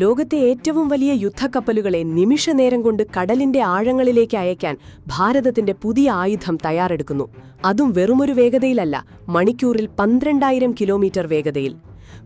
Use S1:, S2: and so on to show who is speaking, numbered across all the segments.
S1: ലോകത്തെ ഏറ്റവും വലിയ യുദ്ധക്കപ്പലുകളെ നിമിഷനേരം കൊണ്ട് കടലിന്റെ ആഴങ്ങളിലേക്ക് അയക്കാൻ ഭാരതത്തിന്റെ പുതിയ ആയുധം തയ്യാറെടുക്കുന്നു. അതും വെറുമൊരു വേഗതയിലല്ല, മണിക്കൂറിൽ 12,000 കിലോമീറ്റർ വേഗതയിൽ.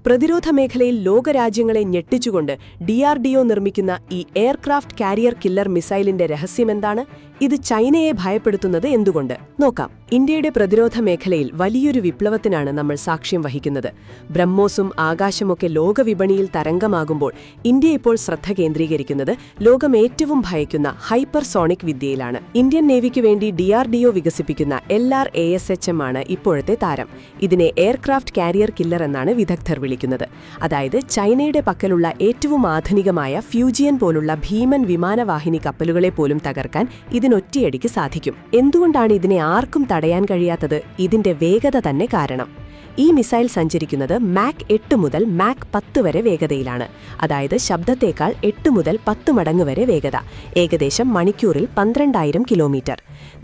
S1: പ്രതിരോധ മേഖലയിൽ ലോകരാജ്യങ്ങളെ ഞെട്ടിച്ചുകൊണ്ട് DRDO നിർമ്മിക്കുന്ന ഈ എയർക്രാഫ്റ്റ് കാരിയർ കില്ലർ മിസൈലിന്റെ രഹസ്യമെന്താണ്? ഇത് ചൈനയെ ഭയപ്പെടുത്തുന്നത് എന്തുകൊണ്ട്? നോക്കാം. ഇന്ത്യയുടെ പ്രതിരോധ മേഖലയിൽ വലിയൊരു വിപ്ലവത്തിനാണ് നമ്മൾ സാക്ഷ്യം വഹിക്കുന്നത്. ബ്രഹ്മോസും ആകാശമൊക്കെ ലോകവിപണിയിൽ തരംഗമാകുമ്പോൾ ഇന്ത്യ ഇപ്പോൾ ശ്രദ്ധ കേന്ദ്രീകരിക്കുന്നത് ലോകം ഏറ്റവും ഭയക്കുന്ന ഹൈപ്പർസോണിക് വിദ്യയിലാണ്. ഇന്ത്യൻ നേവിക്ക് വേണ്ടി DRDO വികസിപ്പിക്കുന്ന LRASHM ആണ് ഇപ്പോഴത്തെ താരം. ഇതിനെ എയർക്രാഫ്റ്റ് കാരിയർ കില്ലർ എന്നാണ് വിദഗ്ധർ വിളിക്കുന്നത്. അതായത് ചൈനയുടെ പക്കലുള്ള ഏറ്റവും ആധുനികമായ ഫ്യൂജിയൻ പോലുള്ള ഭീമൻ വിമാനവാഹിനി കപ്പലുകളെ പോലും തകർക്കാൻ ഇതിനൊറ്റയടിക്ക് സാധിക്കും. എന്തുകൊണ്ടാണ് ഇതിനെ ആർക്കും തടയാൻ കഴിയാത്തത്? ഇതിന്റെ വേഗത തന്നെ കാരണം. ഈ മിസൈൽ സഞ്ചരിക്കുന്നത് മാക് 8 മുതൽ മാക് 10 വരെ വേഗതയിലാണ്. അതായത് ശബ്ദത്തേക്കാൾ 8 മുതൽ 10 മടങ്ങ് വരെ വേഗത, ഏകദേശം മണിക്കൂറിൽ 12,000 കിലോമീറ്റർ.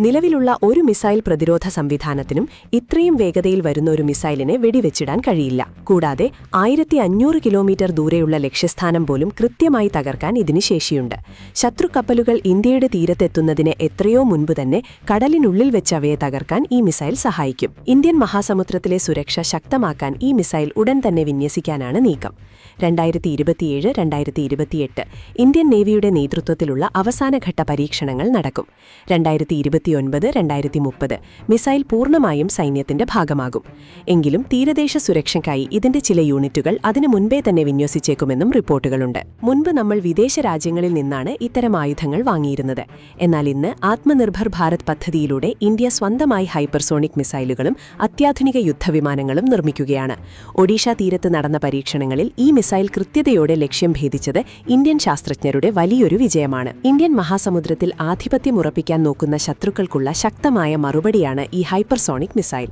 S1: നിലവിലുള്ള ഒരു മിസൈൽ പ്രതിരോധ സംവിധാനത്തിനും ഇത്രയും വേഗതയിൽ വരുന്ന ഒരു മിസൈലിനെ വെടിവെച്ചിടാൻ കഴിയില്ല. കൂടാതെ 1500 കിലോമീറ്റർ ദൂരെയുള്ള ലക്ഷ്യസ്ഥാനം പോലും കൃത്യമായി തകർക്കാൻ ഇതിന് ശേഷിയുണ്ട്. ശത്രു കപ്പലുകൾ ഇന്ത്യയുടെ തീരത്തെത്തുന്നതിന് എത്രയോ മുൻപ് തന്നെ കടലിനുള്ളിൽ വെച്ച് അവയെ തകർക്കാൻ ഈ മിസൈൽ സഹായിക്കും. ഇന്ത്യൻ മഹാസമുദ്രത്തിലെ സുരക്ഷ ശക്തമാക്കാൻ ഈ മിസൈൽ ഉടൻ തന്നെ വിന്യസിക്കാനാണ് നീക്കം. 2027-2028 ഇന്ത്യൻ നേവിയുടെ നേതൃത്വത്തിലുള്ള അവസാനഘട്ട പരീക്ഷണങ്ങൾ നടക്കും. 2029-2030 മിസൈൽ പൂർണ്ണമായും സൈന്യത്തിന്റെ ഭാഗമാകും. എങ്കിലും തീരദേശ സുരക്ഷയ്ക്കായി ഇതിന്റെ ചില യൂണിറ്റുകൾ അതിനു മുൻപേ തന്നെ വിന്യസിച്ചേക്കുമെന്നും റിപ്പോർട്ടുകളുണ്ട്. മുൻപ് നമ്മൾ വിദേശ രാജ്യങ്ങളിൽ നിന്നാണ് ഇത്തരം ആയുധങ്ങൾ വാങ്ങിയിരുന്നത്. എന്നാൽ ഇന്ന് ആത്മനിർഭർ ഭാരത് പദ്ധതിയിലൂടെ ഇന്ത്യ സ്വന്തമായി ഹൈപ്പർസോണിക് മിസൈലുകളും അത്യാധുനിക യുദ്ധവിമാനങ്ങളും നിർമ്മിക്കുകയാണ്. ഒഡീഷ തീരത്ത് നടന്ന പരീക്ഷണങ്ങളിൽ ഈ മിസൈൽ കൃത്യതയോടെ ലക്ഷ്യം ഭേദിച്ചത് ഇന്ത്യൻ ശാസ്ത്രജ്ഞരുടെ വലിയൊരു വിജയമാണ്. ഇന്ത്യൻ മഹാസമുദ്രത്തിൽ ആധിപത്യം ഉറപ്പിക്കാൻ നോക്കുന്ന ശത്രുക്കൾക്കുള്ള ശക്തമായ മറുപടിയാണ് ഈ ഹൈപ്പർസോണിക് മിസൈൽ.